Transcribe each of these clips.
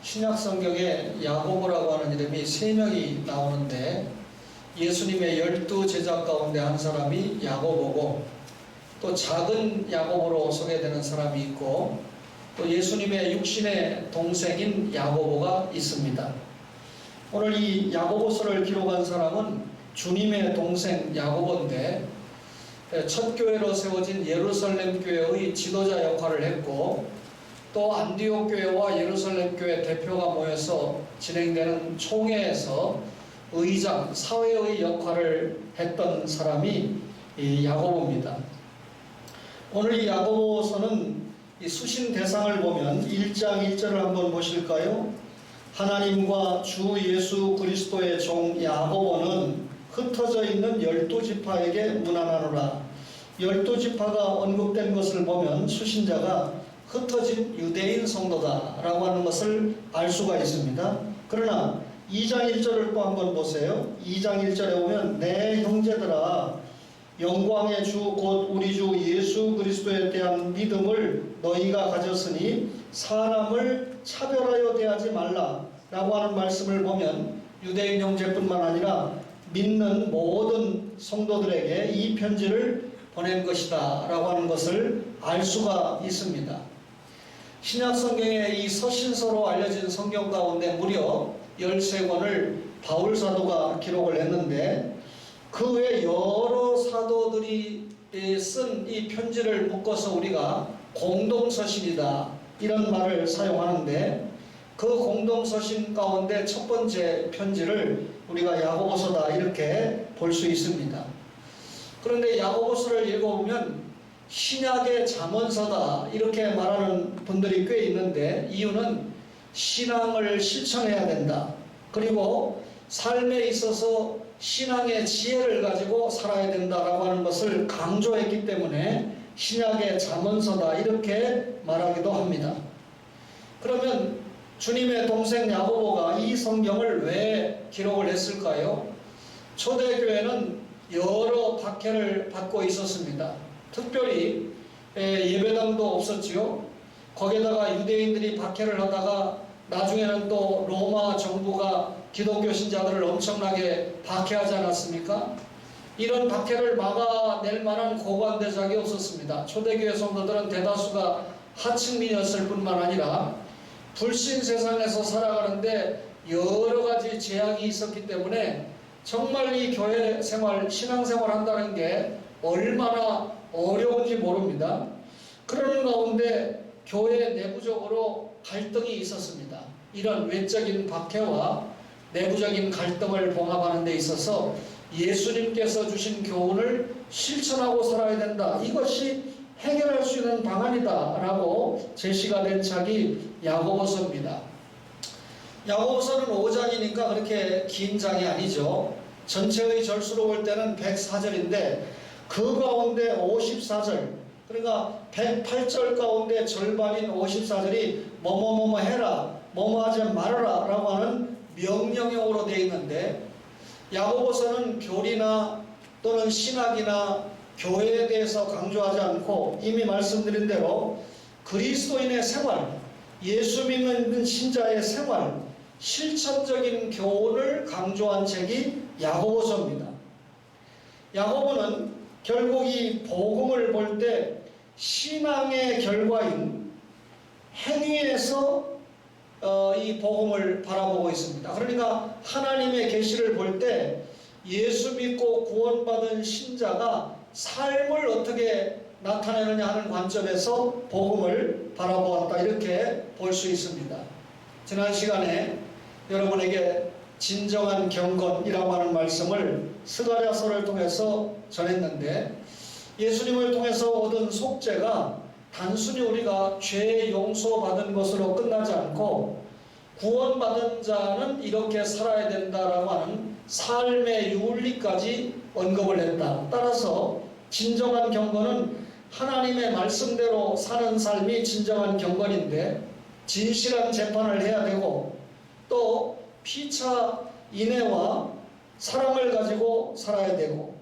신약 성경에 야고보라고 하는 이름이 3명이 나오는데 예수님의 12제자 가운데 한 사람이 야고보고 또 작은 야고보로 소개되는 사람이 있고 또 예수님의 육신의 동생인 야고보가 있습니다. 오늘 이 야고보서를 기록한 사람은 주님의 동생 야고보인데 첫 교회로 세워진 예루살렘 교회의 지도자 역할을 했고 또 안디옥 교회와 예루살렘 교회 대표가 모여서 진행되는 총회에서 의장, 사회의 역할을 했던 사람이 이 야고보입니다. 오늘 이 야고보서는 이 수신 대상을 보면 1장 1절을 한번 보실까요? 하나님과 주 예수 그리스도의 종 야고보는 흩어져 있는 12지파에게 문안하노라. 12지파가 언급된 것을 보면 수신자가 흩어진 유대인 성도다라고 하는 것을 알 수가 있습니다. 그러나 2장 1절을 또 한번 보세요. 2장 1절에 보면 내 형제들아 영광의 주 곧 우리 주 예수 그리스도에 대한 믿음을 너희가 가졌으니 사람을 차별하여 대하지 말라 라고 하는 말씀을 보면 유대인 형제뿐만 아니라 믿는 모든 성도들에게 이 편지를 보낸 것이다 라고 하는 것을 알 수가 있습니다. 신약 성경에 이 서신서로 알려진 성경 가운데 무려 13권을 바울 사도가 기록을 했는데 그 외 여러 사도들이 쓴 이 편지를 묶어서 우리가 공동서신이다 이런 말을 사용하는데 그 공동서신 가운데 첫 번째 편지를 우리가 야고보서다 이렇게 볼 수 있습니다. 그런데 야고보서를 읽어보면 신약의 잠언서다 이렇게 말하는 분들이 꽤 있는데 이유는 신앙을 실천해야 된다. 그리고 삶에 있어서 신앙의 지혜를 가지고 살아야 된다라고 하는 것을 강조했기 때문에 신약의 잠언서다 이렇게 말하기도 합니다. 그러면 주님의 동생 야고보가 이 성경을 왜 기록을 했을까요? 초대교회는 여러 박해를 받고 있었습니다. 특별히 예배당도 없었지요. 거기에다가 유대인들이 박해를 하다가 나중에는 또 로마 정부가 기독교 신자들을 엄청나게 박해하지 않았습니까? 이런 박해를 막아낼 만한 고관대작이 없었습니다. 초대교회 성도들은 대다수가 하층민이었을 뿐만 아니라 불신 세상에서 살아가는데 여러 가지 제약이 있었기 때문에 정말 이 교회 생활, 신앙생활 한다는 게 얼마나 어려운지 모릅니다. 그런 가운데 교회 내부적으로 갈등이 있었습니다. 이런 외적인 박해와 내부적인 갈등을 봉합하는 데 있어서 예수님께서 주신 교훈을 실천하고 살아야 된다. 이것이 해결할 수 있는 방안이다 라고 제시가 된 책이 야고보서입니다. 야고보서는 5장이니까 그렇게 긴 장이 아니죠. 전체의 절수로 볼 때는 104절인데 그 가운데 54절 그러니까 108절 가운데 절반인 54절이 뭐뭐뭐뭐 해라 뭐뭐 하지 말아라 라고 하는 명령형으로 되어 있는데 야고보서는 교리나 또는 신학이나 교회에 대해서 강조하지 않고 이미 말씀드린 대로 그리스도인의 생활, 예수 믿는 신자의 생활, 실천적인 교훈을 강조한 책이 야고보서입니다. 야고보는 결국 이 복음을 볼 때 신앙의 결과인 행위에서 이 복음을 바라보고 있습니다. 그러니까 하나님의 계시를 볼 때 예수 믿고 구원받은 신자가 삶을 어떻게 나타내느냐 하는 관점에서 복음을 바라보았다 이렇게 볼 수 있습니다. 지난 시간에 여러분에게 진정한 경건이라고 하는 말씀을 스가랴서를 통해서 전했는데 예수님을 통해서 얻은 속죄가 단순히 우리가 죄 용서받은 것으로 끝나지 않고 구원받은 자는 이렇게 살아야 된다라고 하는 삶의 윤리까지 언급을 했다. 따라서 진정한 경건은 하나님의 말씀대로 사는 삶이 진정한 경건인데 진실한 재판을 해야 되고 또 피차 인애와 사랑을 가지고 살아야 되고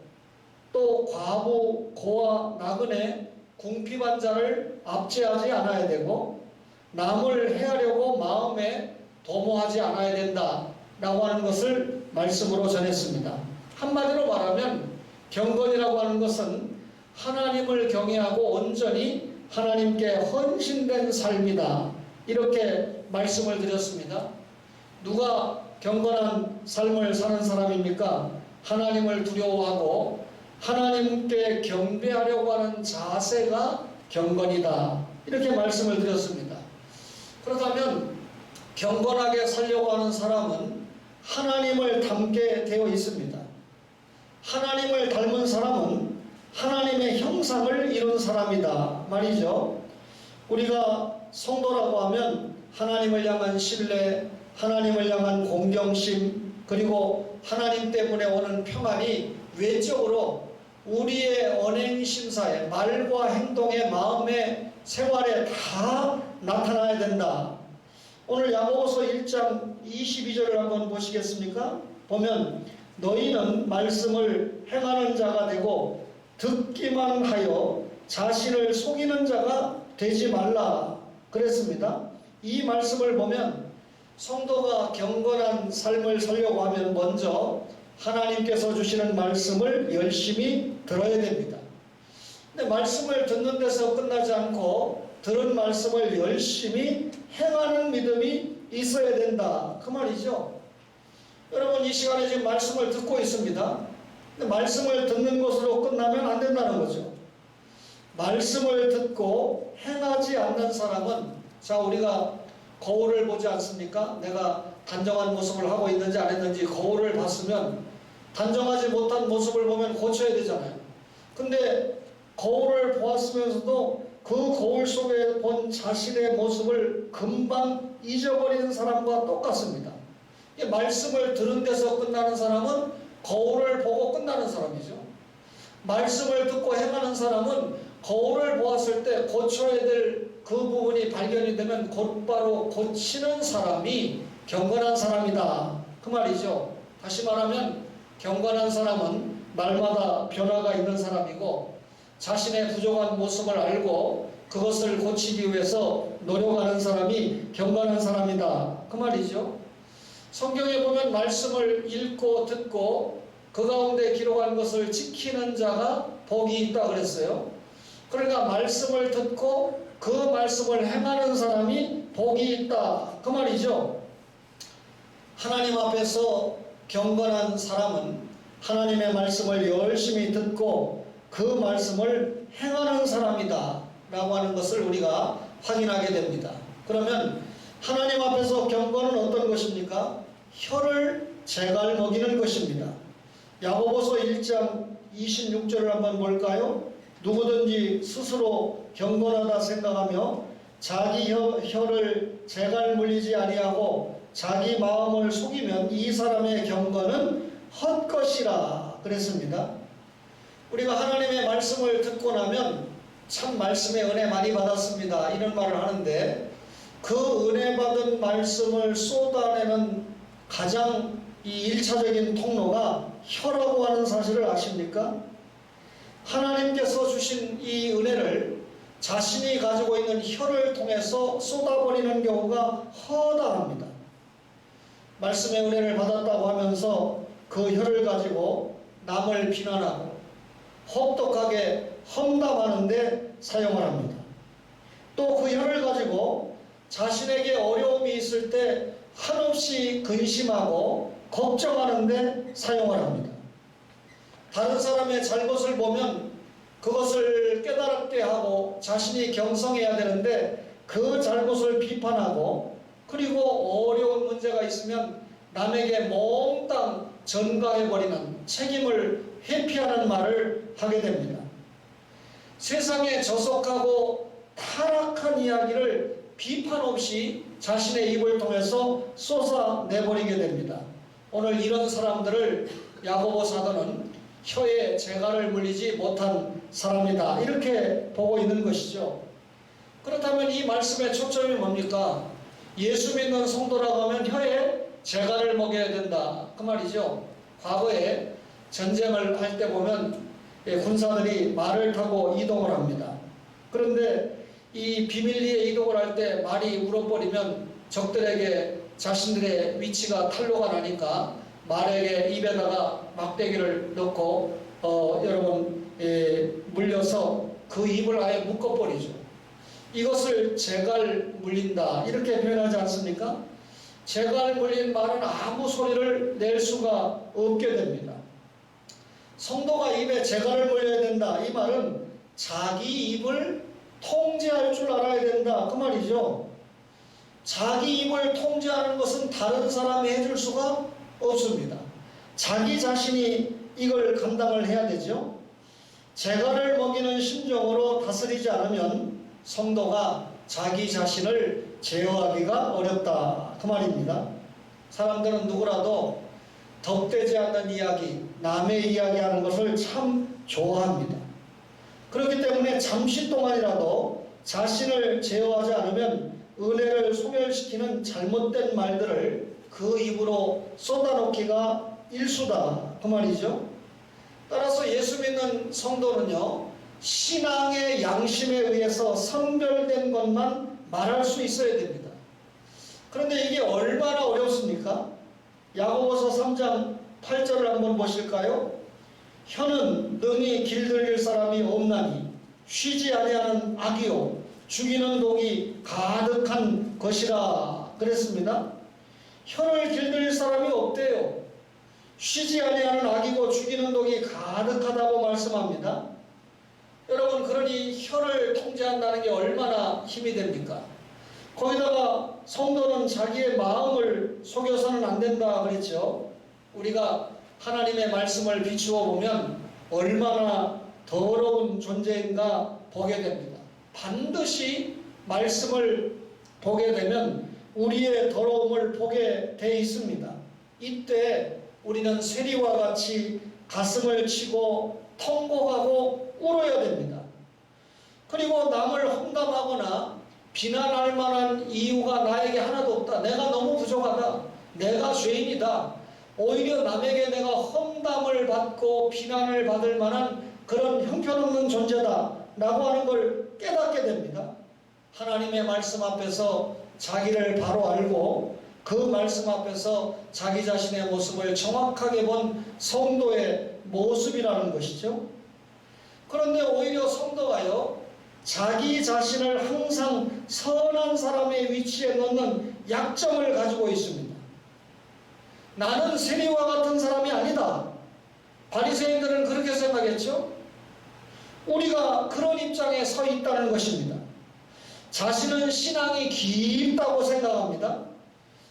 또 과부, 고아, 나그네, 궁핍한 자를 압제하지 않아야 되고 남을 해하려고 마음에 도모하지 않아야 된다라고 하는 것을 말씀으로 전했습니다. 한마디로 말하면 경건이라고 하는 것은 하나님을 경외하고 온전히 하나님께 헌신된 삶이다. 이렇게 말씀을 드렸습니다. 누가 경건한 삶을 사는 사람입니까? 하나님을 두려워하고 하나님께 경배하려고 하는 자세가 경건이다. 이렇게 말씀을 드렸습니다. 그렇다면 경건하게 살려고 하는 사람은 하나님을 닮게 되어 있습니다. 하나님을 닮은 사람은 하나님의 형상을 이룬 사람이다 말이죠. 우리가 성도라고 하면 하나님을 향한 신뢰, 하나님을 향한 공경심, 그리고 하나님 때문에 오는 평안이 외적으로 우리의 언행심사에, 말과 행동에, 마음의 생활에 다 나타나야 된다. 오늘 야고보서 1장 22절을 한번 보시겠습니까? 보면 너희는 말씀을 행하는 자가 되고 듣기만 하여 자신을 속이는 자가 되지 말라 그랬습니다. 이 말씀을 보면 성도가 경건한 삶을 살려고 하면 먼저 하나님께서 주시는 말씀을 열심히 들어야 됩니다. 근데 말씀을 듣는 데서 끝나지 않고 들은 말씀을 열심히 행하는 믿음이 있어야 된다. 그 말이죠. 여러분 이 시간에 지금 말씀을 듣고 있습니다. 근데 말씀을 듣는 것으로 끝나면 안 된다는 거죠. 말씀을 듣고 행하지 않는 사람은, 자, 우리가 거울을 보지 않습니까? 내가 단정한 모습을 하고 있는지 안 했는지 거울을 봤으면 단정하지 못한 모습을 보면 고쳐야 되잖아요. 근데 거울을 보았으면서도 그 거울 속에 본 자신의 모습을 금방 잊어버리는 사람과 똑같습니다. 말씀을 들은 데서 끝나는 사람은 거울을 보고 끝나는 사람이죠. 말씀을 듣고 행하는 사람은 거울을 보았을 때 고쳐야 될 그 부분이 발견이 되면 곧바로 고치는 사람이 경건한 사람이다. 그 말이죠. 다시 말하면 경건한 사람은 말마다 변화가 있는 사람이고 자신의 부족한 모습을 알고 그것을 고치기 위해서 노력하는 사람이 경건한 사람이다. 그 말이죠. 성경에 보면 말씀을 읽고 듣고 그 가운데 기록한 것을 지키는 자가 복이 있다 그랬어요. 그러니까 말씀을 듣고 그 말씀을 행하는 사람이 복이 있다. 그 말이죠. 하나님 앞에서 경건한 사람은 하나님의 말씀을 열심히 듣고 그 말씀을 행하는 사람이다 라고 하는 것을 우리가 확인하게 됩니다. 그러면 하나님 앞에서 경건은 어떤 것입니까? 혀를 제갈 먹이는 것입니다. 야고보서 1장 26절을 한번 볼까요? 누구든지 스스로 경건하다 생각하며 자기 혀를 제갈 물리지 아니하고 자기 마음을 속이면 이 사람의 경건은 헛것이라 그랬습니다. 우리가 하나님의 말씀을 듣고 나면 참 말씀의 은혜 많이 받았습니다 이런 말을 하는데, 그 은혜 받은 말씀을 쏟아내는 가장 이 1차적인 통로가 혀라고 하는 사실을 아십니까? 하나님께서 주신 이 은혜를 자신이 가지고 있는 혀를 통해서 쏟아버리는 경우가 허다합니다. 말씀의 은혜를 받았다고 하면서 그 혀를 가지고 남을 비난하고 혹독하게 험담하는데 사용을 합니다. 또 그 혀를 가지고 자신에게 어려움이 있을 때 한없이 근심하고 걱정하는데 사용을 합니다. 다른 사람의 잘못을 보면 그것을 깨달게 하고 자신이 경성해야 되는데 그 잘못을 비판하고, 그리고 어려운 문제가 있으면 남에게 몽땅 전가해버리는, 책임을 회피하는 말을 하게 됩니다. 세상에 저속하고 타락한 이야기를 비판 없이 자신의 입을 통해서 쏟아내버리게 됩니다. 오늘 이런 사람들을 야고보 사도는 혀에 재갈을 물리지 못한 사람이다 이렇게 보고 있는 것이죠. 그렇다면 이 말씀의 초점이 뭡니까? 예수 믿는 성도라고 하면 혀에 재갈을 먹여야 된다 그 말이죠. 과거에 전쟁을 할 때 보면 군사들이 말을 타고 이동을 합니다. 그런데 이 비밀리에 이동을 할 때 말이 울어버리면 적들에게 자신들의 위치가 탄로가 나니까 말에게 입에다가 막대기를 넣고 여러분 물려서 그 입을 아예 묶어버리죠. 이것을 재갈 물린다 이렇게 표현하지 않습니까? 재갈 물린 말은 아무 소리를 낼 수가 없게 됩니다. 성도가 입에 재갈을 물려야 된다. 이 말은 자기 입을 통제할 줄 알아야 된다. 그 말이죠. 자기 입을 통제하는 것은 다른 사람이 해줄 수가 없습니다. 자기 자신이 이걸 감당을 해야 되죠. 재갈을 먹이는 심정으로 다스리지 않으면 성도가 자기 자신을 제어하기가 어렵다. 그 말입니다. 사람들은 누구라도 덧대지 않는 이야기, 남의 이야기하는 것을 참 좋아합니다. 그렇기 때문에 잠시 동안이라도 자신을 제어하지 않으면 은혜를 소멸시키는 잘못된 말들을 그 입으로 쏟아놓기가 일수다. 그 말이죠. 따라서 예수 믿는 성도는요, 신앙의 양심에 의해서 선별된 것만 말할 수 있어야 됩니다. 그런데 이게 얼마나 어렵습니까? 야고보서 3장 8절을 한번 보실까요? 혀는 능히 길들일 사람이 없나니 쉬지 아니하는 악이요 죽이는 독이 가득한 것이라 그랬습니다. 혀를 길들일 사람이 없대요. 쉬지 아니하는 악이고 죽이는 독이 가득하다고 말씀합니다. 여러분, 그러니 혀를 통제한다는 게 얼마나 힘이 됩니까? 거기다가 성도는 자기의 마음을 속여서는 안 된다 그랬죠. 우리가 하나님의 말씀을 비추어 보면 얼마나 더러운 존재인가 보게 됩니다. 반드시 말씀을 보게 되면 우리의 더러움을 보게 돼 있습니다. 이때 우리는 세리와 같이 가슴을 치고 통곡하고 울어야 됩니다. 그리고 남을 험담하거나 비난할 만한 이유가 나에게 하나도 없다. 내가 너무 부족하다. 내가 죄인이다. 오히려 남에게 내가 험담을 받고 비난을 받을 만한 그런 형편없는 존재다 라고 하는 걸 깨닫게 됩니다. 하나님의 말씀 앞에서 자기를 바로 알고 그 말씀 앞에서 자기 자신의 모습을 정확하게 본 성도의 모습이라는 것이죠. 그런데 오히려 성도가요, 자기 자신을 항상 선한 사람의 위치에 놓는 약점을 가지고 있습니다. 나는 세리와 같은 사람이 아니다. 바리새인들은 그렇게 생각했죠. 우리가 그런 입장에 서 있다는 것입니다. 자신은 신앙이 깊다고 생각합니다.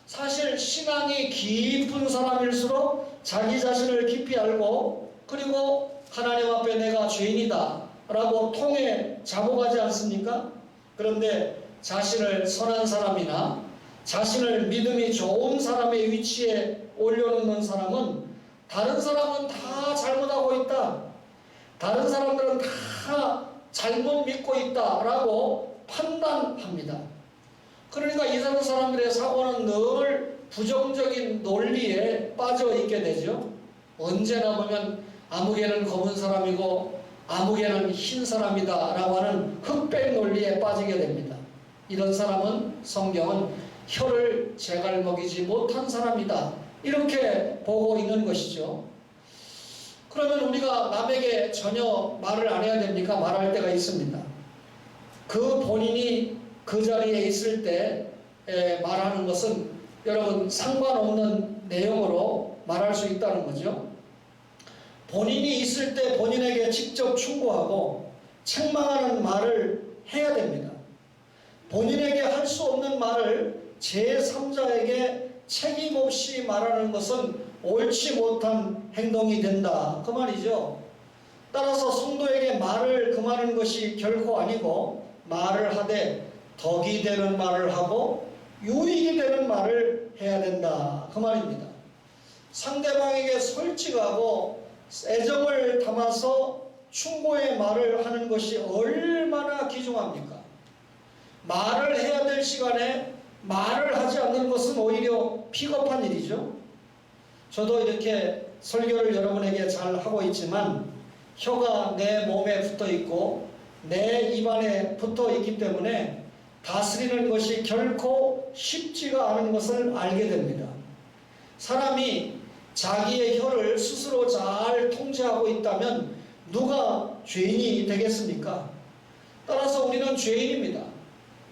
사실 신앙이 깊은 사람일수록 자기 자신을 깊이 알고 그리고 하나님 앞에 내가 죄인이다 라고 통에 자복하지 않습니까? 그런데 자신을 선한 사람이나 자신을 믿음이 좋은 사람의 위치에 올려놓는 사람은 다른 사람은 다 잘못하고 있다. 다른 사람들은 다 잘못 믿고 있다 라고 판단합니다. 그러니까 이런 사람들의 사고는 늘 부정적인 논리에 빠져 있게 되죠. 언제나 보면 아무개는 검은 사람이고 아무개는 흰 사람이다 라고 하는 흑백 논리에 빠지게 됩니다. 이런 사람은 성경은 혀를 재갈먹이지 못한 사람이다 이렇게 보고 있는 것이죠. 그러면 우리가 남에게 전혀 말을 안 해야 됩니까? 말할 때가 있습니다. 그 본인이 그 자리에 있을 때 말하는 것은 여러분 상관없는 내용으로 말할 수 있다는 거죠. 본인이 있을 때 본인에게 직접 충고하고 책망하는 말을 해야 됩니다. 본인에게 할 수 없는 말을 제3자에게 책임 없이 말하는 것은 옳지 못한 행동이 된다 그 말이죠. 따라서 성도에게 말을 금하는 것이 결코 아니고 말을 하되 덕이 되는 말을 하고 유익이 되는 말을 해야 된다 그 말입니다. 상대방에게 솔직하고 애정을 담아서 충고의 말을 하는 것이 얼마나 귀중합니까? 말을 해야 될 시간에 말을 하지 않는 것은 오히려 비겁한 일이죠. 저도 이렇게 설교를 여러분에게 잘 하고 있지만 혀가 내 몸에 붙어 있고 내 입안에 붙어 있기 때문에 다스리는 것이 결코 쉽지가 않은 것을 알게 됩니다. 사람이 자기의 혀를 스스로 잘 통제하고 있다면 누가 죄인이 되겠습니까? 따라서 우리는 죄인입니다.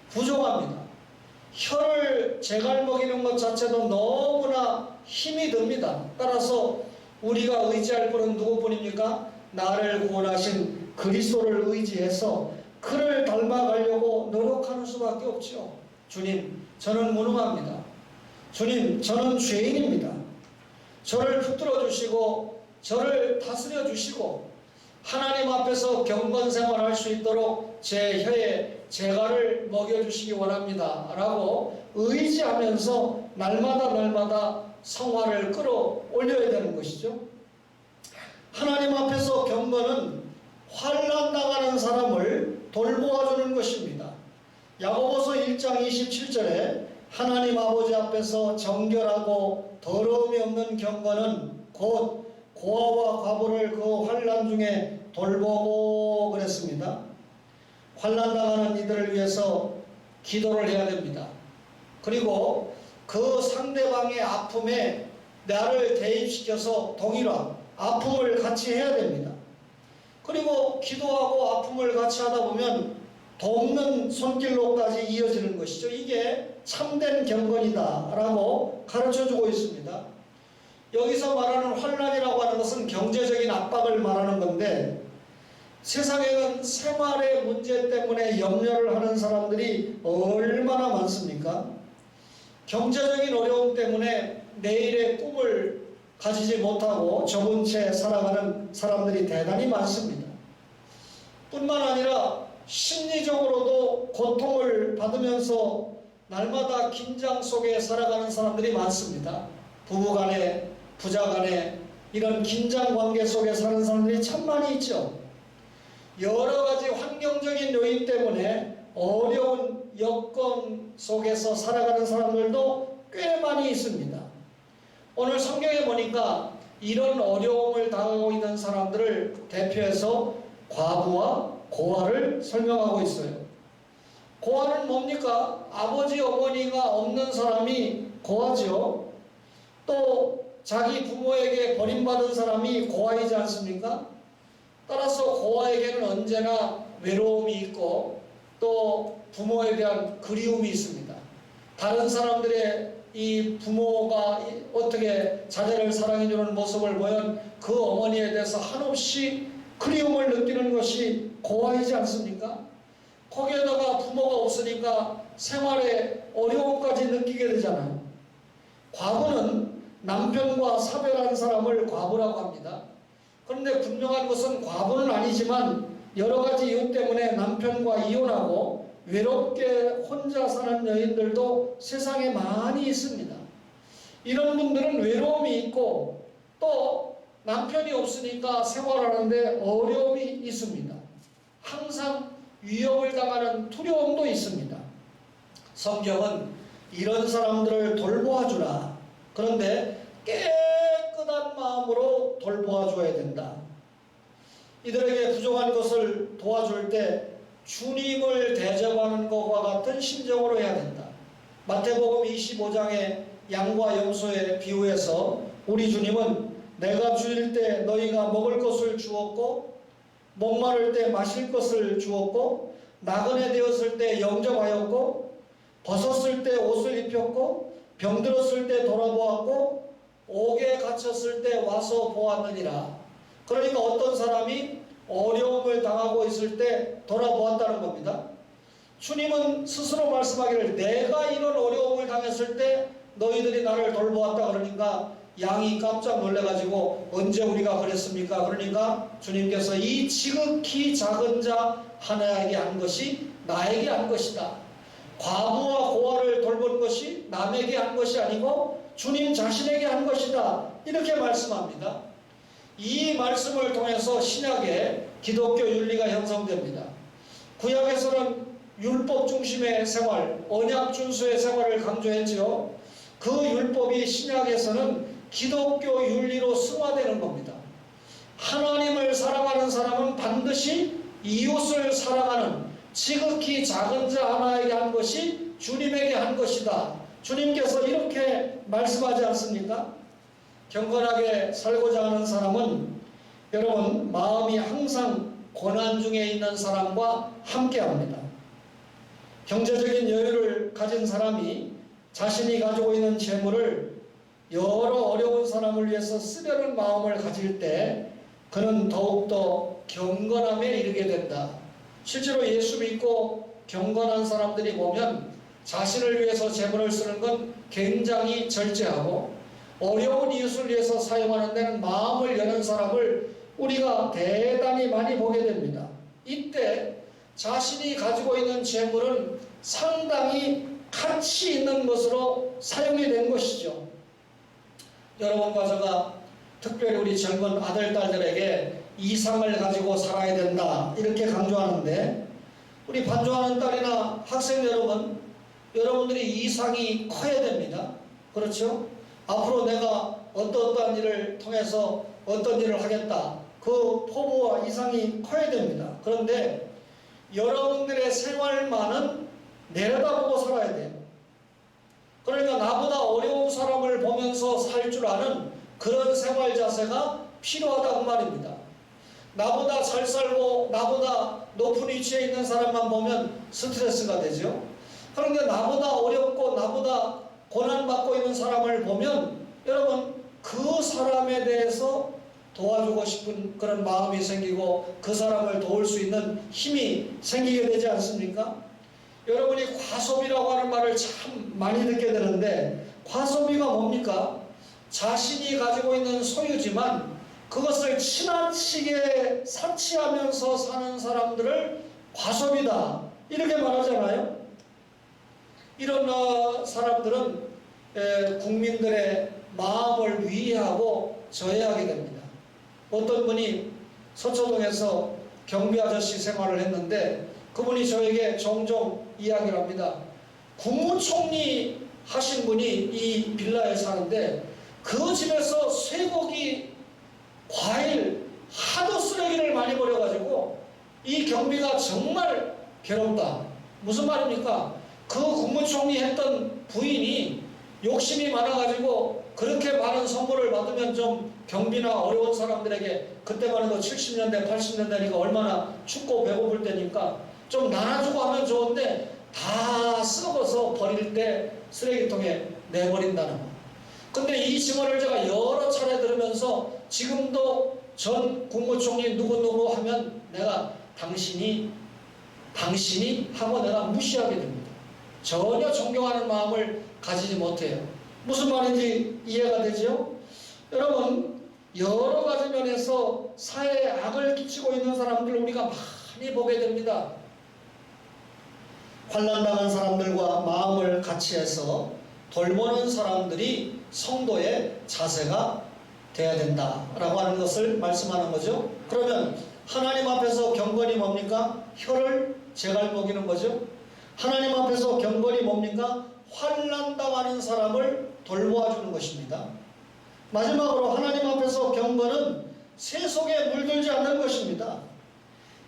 부족합니다. 혀를 제갈먹이는 것 자체도 너무나 힘이 듭니다. 따라서 우리가 의지할 분은 누구뿐입니까? 나를 구원하신 그리스도를 의지해서 그를 닮아가려고 노력하는 수밖에 없죠. 주님, 저는 무능합니다. 주님, 저는 죄인입니다. 저를 붙들어 주시고 저를 다스려 주시고 하나님 앞에서 경건 생활할 수 있도록 제 혀에 제갈을 먹여주시기 원합니다 라고 의지하면서 날마다 성화를 끌어올려야 되는 것이죠. 하나님 앞에서 경건은 환난 당하는 사람을 돌보아주는 것입니다. 야고보서 1장 27절에 하나님 아버지 앞에서 정결하고 더러움이 없는 경건은 곧 고아와 과부를 그 환난 중에 돌보고 그랬습니다. 환난 당하는 이들을 위해서 기도를 해야 됩니다. 그리고 그 상대방의 아픔에 나를 대입시켜서 동일한 아픔을 같이 해야 됩니다. 그리고 기도하고 아픔을 같이 하다 보면 돕는 손길로까지 이어지는 것이죠. 이게 참된 경건이다 라고 가르쳐주고 있습니다. 여기서 말하는 환난이라고 하는 것은 경제적인 압박을 말하는 건데 세상에는 생활의 문제 때문에 염려를 하는 사람들이 얼마나 많습니까? 경제적인 어려움 때문에 내일의 꿈을 가지지 못하고 접은 채 살아가는 사람들이 대단히 많습니다. 뿐만 아니라 심리적으로도 고통을 받으면서 날마다 긴장 속에 살아가는 사람들이 많습니다. 부부간에, 부자간에 이런 긴장 관계 속에 사는 사람들이 참 많이 있죠. 여러 가지 환경적인 요인 때문에 어려운 여건 속에서 살아가는 사람들도 꽤 많이 있습니다. 오늘 성경에 보니까 이런 어려움을 당하고 있는 사람들을 대표해서 과부와 고아를 설명하고 있어요. 고아는 뭡니까? 아버지 어머니가 없는 사람이 고아죠. 또 자기 부모에게 버림받은 사람이 고아이지 않습니까? 따라서 고아에게는 언제나 외로움이 있고 또 부모에 대한 그리움이 있습니다. 다른 사람들의 이 부모가 어떻게 자녀를 사랑해주는 모습을 보면 그 어머니에 대해서 한없이 그리움을 느끼는 것이 고아이지 않습니까? 거기에다가 부모가 없으니까 생활에 어려움까지 느끼게 되잖아요. 과부는 남편과 사별한 사람을 과부라고 합니다. 그런데 분명한 것은 과부는 아니지만 여러 가지 이유 때문에 남편과 이혼하고 외롭게 혼자 사는 여인들도 세상에 많이 있습니다. 이런 분들은 외로움이 있고 또 남편이 없으니까 생활하는데 어려움이 있습니다. 항상 위협을 당하는 두려움도 있습니다. 성경은 이런 사람들을 돌보아주라. 그런데 깨끗한 마음으로 돌보아줘야 된다. 이들에게 부족한 것을 도와줄 때 주님을 대접하는 것과 같은 심정으로 해야 된다. 마태복음 25장의 양과 염소의 비유에서 우리 주님은 내가 주일 때 너희가 먹을 것을 주었고 목마를 때 마실 것을 주었고 나그네 되었을 때 영접하였고 벗었을 때 옷을 입혔고 병들었을 때 돌아보았고 옥에 갇혔을 때 와서 보았느니라. 그러니까 어떤 사람이 어려움을 당하고 있을 때 돌아보았다는 겁니다. 주님은 스스로 말씀하기를 내가 이런 어려움을 당했을 때 너희들이 나를 돌보았다 그러니까 양이 깜짝 놀래가지고 언제 우리가 그랬습니까? 그러니까 주님께서 이 지극히 작은 자 하나에게 한 것이 나에게 한 것이다. 과부와 고아를 돌보는 것이 남에게 한 것이 아니고 주님 자신에게 한 것이다. 이렇게 말씀합니다. 이 말씀을 통해서 신약에 기독교 윤리가 형성됩니다. 구약에서는 율법 중심의 생활, 언약 준수의 생활을 강조했지요. 그 율법이 신약에서는 기독교 윤리로 승화되는 겁니다. 하나님을 사랑하는 사람은 반드시 이웃을 사랑하는 지극히 작은 자 하나에게 한 것이 주님에게 한 것이다. 주님께서 이렇게 말씀하지 않습니까? 경건하게 살고자 하는 사람은 여러분 마음이 항상 고난 중에 있는 사람과 함께합니다. 경제적인 여유를 가진 사람이 자신이 가지고 있는 재물을 여러 어려운 사람을 위해서 쓰려는 마음을 가질 때 그는 더욱더 경건함에 이르게 된다. 실제로 예수 믿고 경건한 사람들이 보면 자신을 위해서 재물을 쓰는 건 굉장히 절제하고 어려운 이웃을 위해서 사용하는 데는 마음을 여는 사람을 우리가 대단히 많이 보게 됩니다. 이때 자신이 가지고 있는 재물은 상당히 가치 있는 것으로 사용이 된 것이죠. 여러분과 제가 특별히 우리 젊은 아들, 딸들에게 이상을 가지고 살아야 된다 이렇게 강조하는데 우리 반주하는 딸이나 학생 여러분, 여러분들이 이상이 커야 됩니다. 그렇죠? 앞으로 내가 어떠한 일을 통해서 어떤 일을 하겠다. 그 포부와 이상이 커야 됩니다. 그런데 여러분들의 생활만은 내려다보고 살아야 돼요. 그러니까 나보다 어려운 사람을 보면서 살 줄 아는 그런 생활 자세가 필요하다고 말입니다. 나보다 잘 살고 나보다 높은 위치에 있는 사람만 보면 스트레스가 되죠. 그런데 나보다 어렵고 나보다 고난받고 있는 사람을 보면 여러분 그 사람에 대해서 도와주고 싶은 그런 마음이 생기고 그 사람을 도울 수 있는 힘이 생기게 되지 않습니까? 여러분이 과소비라고 하는 말을 참 많이 듣게 되는데 과소비가 뭡니까? 자신이 가지고 있는 소유지만 그것을 지나치게 사치하면서 사는 사람들을 과소비다 이렇게 말하잖아요. 이런 사람들은 국민들의 마음을 위해하고 저해하게 됩니다. 어떤 분이 서초동에서 경비 아저씨 생활을 했는데 그분이 저에게 종종 이야기를 합니다. 국무총리 하신 분이 이 빌라에 사는데 그 집에서 쇠고기, 과일, 하도 쓰레기를 많이 버려가지고 이 경비가 정말 괴롭다. 무슨 말입니까? 그 국무총리 했던 부인이 욕심이 많아가지고 그렇게 많은 선물을 받으면 좀 경비나 어려운 사람들에게 그때만 해도 70년대, 80년대니까 얼마나 춥고 배고플 때니까 좀 나눠주고 하면 좋은데 다 썩어서 버릴 때 쓰레기통에 내버린다는 거. 근데 이 증언을 제가 여러 차례 들으면서 지금도 전 국무총리 누구누구 하면 내가 당신이 하고 내가 무시하게 됩니다. 전혀 존경하는 마음을 가지지 못해요. 무슨 말인지 이해가 되죠? 여러분 여러 가지 면에서 사회에 악을 끼치고 있는 사람들 우리가 많이 보게 됩니다. 환난당한 사람들과 마음을 같이 해서 돌보는 사람들이 성도의 자세가 돼야 된다라고 하는 것을 말씀하는 거죠. 그러면 하나님 앞에서 경건이 뭡니까? 혀를 제갈먹이는 거죠. 하나님 앞에서 경건이 뭡니까? 환난당하는 사람을 돌보아주는 것입니다. 마지막으로 하나님 앞에서 경건은 세속에 물들지 않는 것입니다.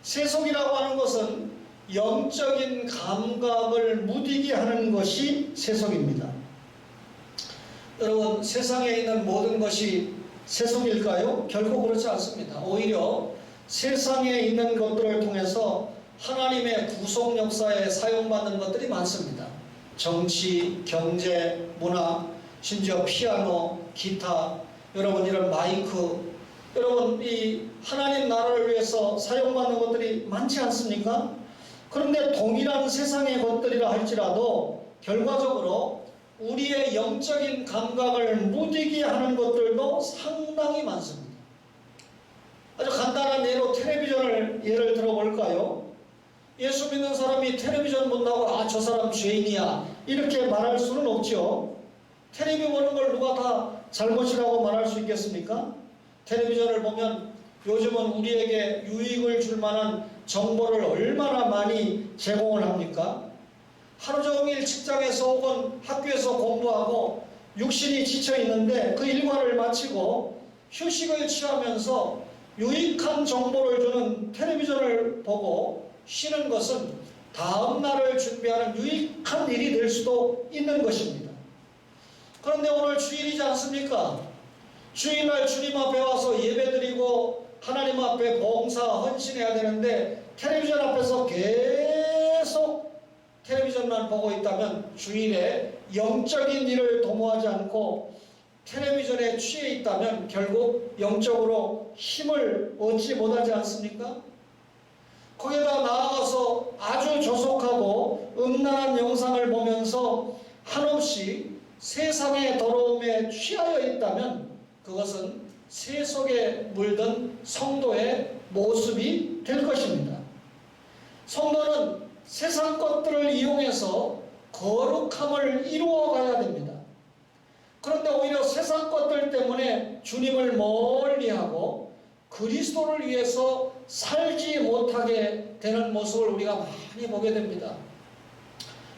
세속이라고 하는 것은 영적인 감각을 무디게 하는 것이 세속입니다. 여러분 세상에 있는 모든 것이 세속일까요? 결코 그렇지 않습니다. 오히려 세상에 있는 것들을 통해서 하나님의 구속 역사에 사용받는 것들이 많습니다. 정치, 경제, 문화, 심지어 피아노, 기타, 여러분 이런 마이크, 여러분 이 하나님 나라를 위해서 사용받는 것들이 많지 않습니까? 그런데 동일한 세상의 것들이라 할지라도 결과적으로 우리의 영적인 감각을 무디게 하는 것들도 상당히 많습니다. 아주 간단한 예로 텔레비전을 예를 들어볼까요? 예수 믿는 사람이 텔레비전 본다고 저 사람 죄인이야 이렇게 말할 수는 없죠. 텔레비 보는 걸 누가 다 잘못이라고 말할 수 있겠습니까? 텔레비전을 보면 요즘은 우리에게 유익을 줄 만한 정보를 얼마나 많이 제공을 합니까? 하루 종일 직장에서 혹은 학교에서 공부하고 육신이 지쳐 있는데 그 일과를 마치고 휴식을 취하면서 유익한 정보를 주는 텔레비전을 보고 쉬는 것은 다음 날을 준비하는 유익한 일이 될 수도 있는 것입니다. 그런데 오늘 주일이지 않습니까? 주일날 주님 앞에 와서 예배드리고 하나님 앞에 봉사 헌신해야 되는데 텔레비전 앞에서 계속 텔레비전만 보고 있다면 주일에 영적인 일을 도모하지 않고 텔레비전에 취해 있다면 결국 영적으로 힘을 얻지 못하지 않습니까? 거기다 나아가서 아주 조속하고 음란한 영상을 보면서 한없이 세상의 더러움에 취하여 있다면 그것은 세속에 물든 성도의 모습이 될 것입니다. 성도는 세상 것들을 이용해서 거룩함을 이루어가야 됩니다. 그런데 오히려 세상 것들 때문에 주님을 멀리하고 그리스도를 위해서 살지 못하게 되는 모습을 우리가 많이 보게 됩니다.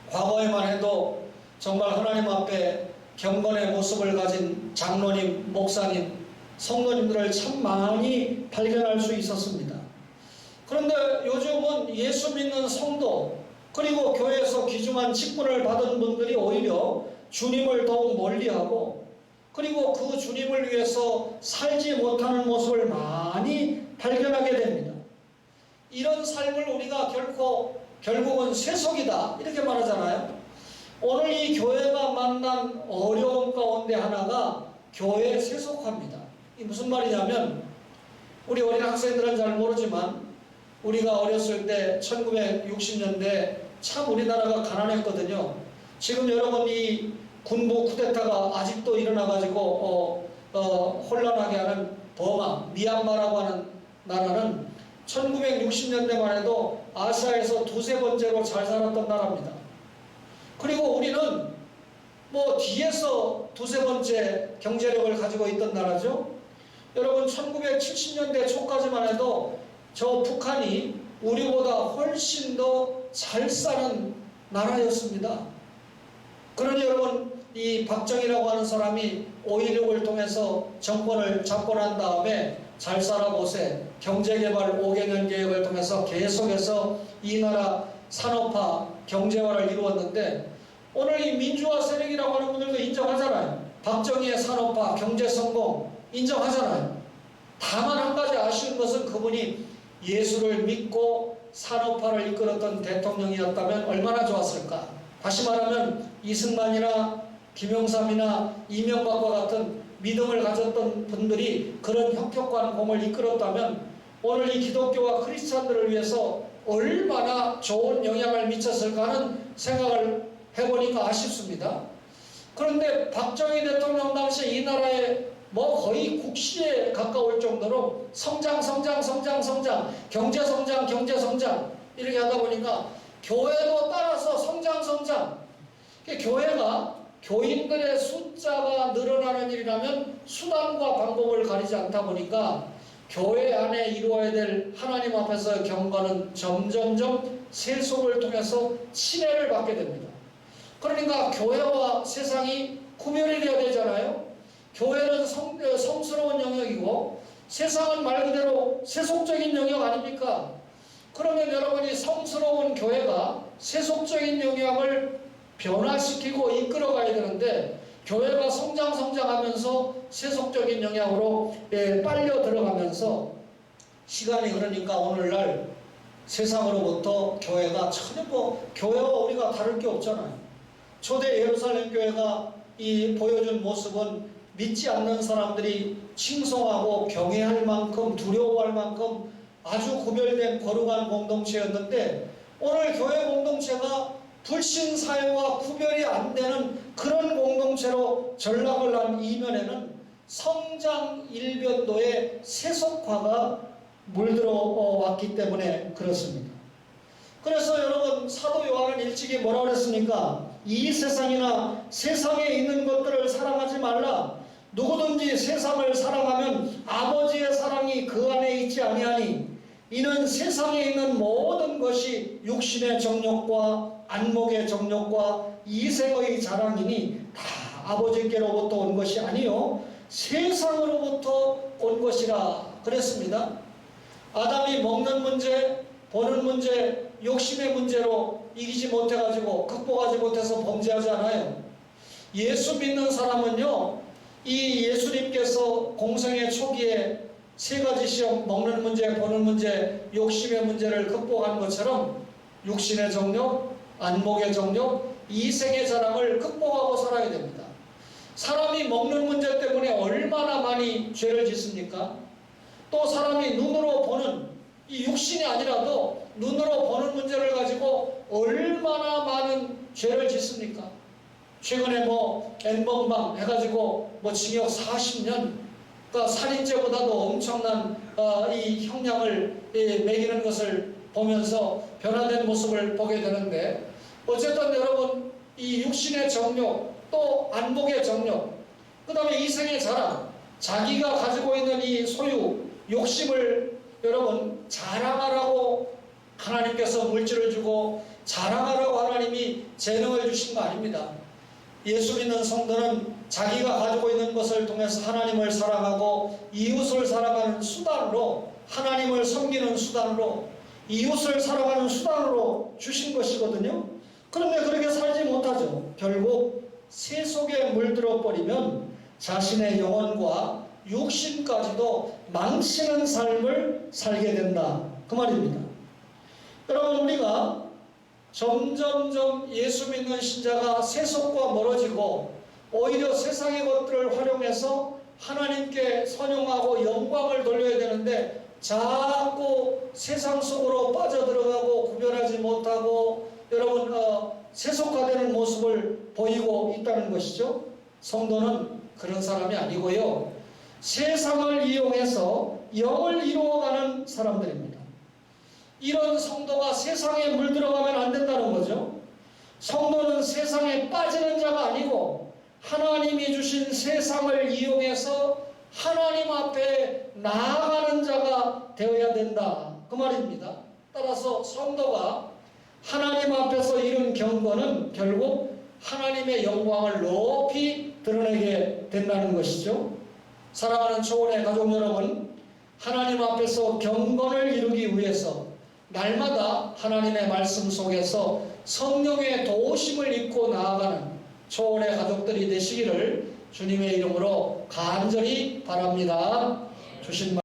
과거에만 해도 정말 하나님 앞에 경건의 모습을 가진 장로님, 목사님, 성도님들을 참 많이 발견할 수 있었습니다. 그런데 요즘은 예수 믿는 성도 그리고 교회에서 귀중한 직분을 받은 분들이 오히려 주님을 더욱 멀리하고 그리고 그 주님을 위해서 살지 못하는 모습을 많이 발견하게 됩니다. 이런 삶을 우리가 결국은 세속이다 이렇게 말하잖아요. 오늘 이 교회가 만난 어려움 가운데 하나가 교회 세속화입니다. 이 무슨 말이냐면 우리 어린 학생들은 잘 모르지만 우리가 어렸을 때 1960년대 참 우리나라가 가난했거든요. 지금 여러분 이 군부 쿠데타가 아직도 일어나가지고 혼란하게 하는 버마, 미얀마라고 하는 나라는 1960년대만 해도 아시아에서 두세 번째로 잘 살았던 나라입니다. 그리고 우리는 뭐 뒤에서 두세 번째 경제력을 가지고 있던 나라죠. 여러분 1970년대 초까지만 해도 저 북한이 우리보다 훨씬 더 잘 사는 나라였습니다. 그러니 여러분 이 박정희라고 하는 사람이 5.16을 통해서 정권을 잡고 난 다음에 잘 살아보세 경제개발 5개년 계획을 통해서 계속해서 이 나라 산업화 경제화를 이루었는데 오늘 이 민주화 세력이라고 하는 분들도 인정하잖아요. 박정희의 산업화 경제성공 인정하잖아요. 다만 한 가지 아쉬운 것은 그분이 예수를 믿고 산업화를 이끌었던 대통령이었다면 얼마나 좋았을까. 다시 말하면 이승만이나 김영삼이나 이명박과 같은 믿음을 가졌던 분들이 그런 혁혁한 공을 이끌었다면 오늘 이 기독교와 크리스찬들을 위해서 얼마나 좋은 영향을 미쳤을까 하는 생각을 해보니까 아쉽습니다. 그런데 박정희 대통령 당시 이 나라에 뭐 거의 국시에 가까울 정도로 성장, 경제 성장 이렇게 하다 보니까 교회도 따라서 성장. 교회가 교인들의 숫자가 늘어나는 일이라면 수단과 방법을 가리지 않다 보니까 교회 안에 이루어야 될 하나님 앞에서 경건은 점점점 세속을 통해서 침해를 받게 됩니다. 그러니까 교회와 세상이 구별이 되어야 되잖아요. 교회는 성스러운 영역이고 세상은 말 그대로 세속적인 영역 아닙니까? 그러면 여러분이 성스러운 교회가 세속적인 영역을 변화시키고 이끌어가야 되는데 교회가 성장하면서 세속적인 영역으로 빨려 들어가면서 시간이 흐르니까 오늘날 세상으로부터 교회가 전혀 교회와 우리가 다를 게 없잖아요. 초대 예루살렘 교회가 이 보여준 모습은 믿지 않는 사람들이 칭송하고 경외할 만큼 두려워할 만큼 아주 구별된 거룩한 공동체였는데 오늘 교회 공동체가 불신사회와 구별이 안 되는 그런 공동체로 전락을 한 이면에는 성장 일변도의 세속화가 물들어 왔기 때문에 그렇습니다. 그래서 여러분 사도 요한은 일찍이 뭐라고 그랬습니까? 이 세상이나 세상에 있는 것들을 사랑하지 말라. 누구든지 세상을 사랑하면 아버지의 사랑이 그 안에 있지 아니하니 이는 세상에 있는 모든 것이 육신의 정욕과 안목의 정욕과 이생의 자랑이니 다 아버지께로부터 온 것이 아니요 세상으로부터 온 것이라 그랬습니다. 아담이 먹는 문제, 보는 문제, 욕심의 문제로 이기지 못해가지고 극복하지 못해서 범죄하지 않아요. 예수 믿는 사람은요, 이 예수님께서 공생의 초기에 세 가지 시험, 먹는 문제, 보는 문제, 욕심의 문제를 극복한 것처럼 육신의 정욕, 안목의 정욕, 이생의 자랑을 극복하고 살아야 됩니다. 사람이 먹는 문제 때문에 얼마나 많이 죄를 짓습니까? 또 사람이 눈으로 보는, 이 육신이 아니라도 눈으로 보는 문제를 가지고 얼마나 많은 죄를 짓습니까? 최근에 N번방 해가지고 징역 40년, 그러니까 살인죄보다도 엄청난 이 형량을 매기는 것을 보면서 변화된 모습을 보게 되는데, 어쨌든 여러분, 이 육신의 정욕, 또 안목의 정욕, 그 다음에 이생의 자랑, 자기가 가지고 있는 이 소유, 욕심을 여러분 자랑하라고 하나님께서 물질을 주고 자랑하라고 하나님이 재능을 주신 거 아닙니다. 예수 믿는 성도는 자기가 가지고 있는 것을 통해서 하나님을 사랑하고 이웃을 사랑하는 수단으로, 하나님을 섬기는 수단으로, 이웃을 사랑하는 수단으로 주신 것이거든요. 그런데 그렇게 살지 못하죠. 결국 세속에 물들어 버리면 자신의 영혼과 육신까지도 망치는 삶을 살게 된다, 그 말입니다. 여러분, 우리가 점점점 예수 믿는 신자가 세속과 멀어지고 오히려 세상의 것들을 활용해서 하나님께 선용하고 영광을 돌려야 되는데 자꾸 세상 속으로 빠져들어가고 구별하지 못하고 여러분 세속화되는 모습을 보이고 있다는 것이죠. 성도는 그런 사람이 아니고요, 세상을 이용해서 영을 이루어가는 사람들입니다. 이런 성도가 세상에 물들어가면 안 된다는 거죠. 성도는 세상에 빠지는 자가 아니고 하나님이 주신 세상을 이용해서 하나님 앞에 나아가는 자가 되어야 된다, 그 말입니다. 따라서 성도가 하나님 앞에서 이룬 경건은 결국 하나님의 영광을 높이 드러내게 된다는 것이죠. 사랑하는 초원의 가족 여러분, 하나님 앞에서 경건을 이루기 위해서 날마다 하나님의 말씀 속에서 성령의 도우심을 입고 나아가는 초원의 가족들이 되시기를 주님의 이름으로 간절히 바랍니다. 주신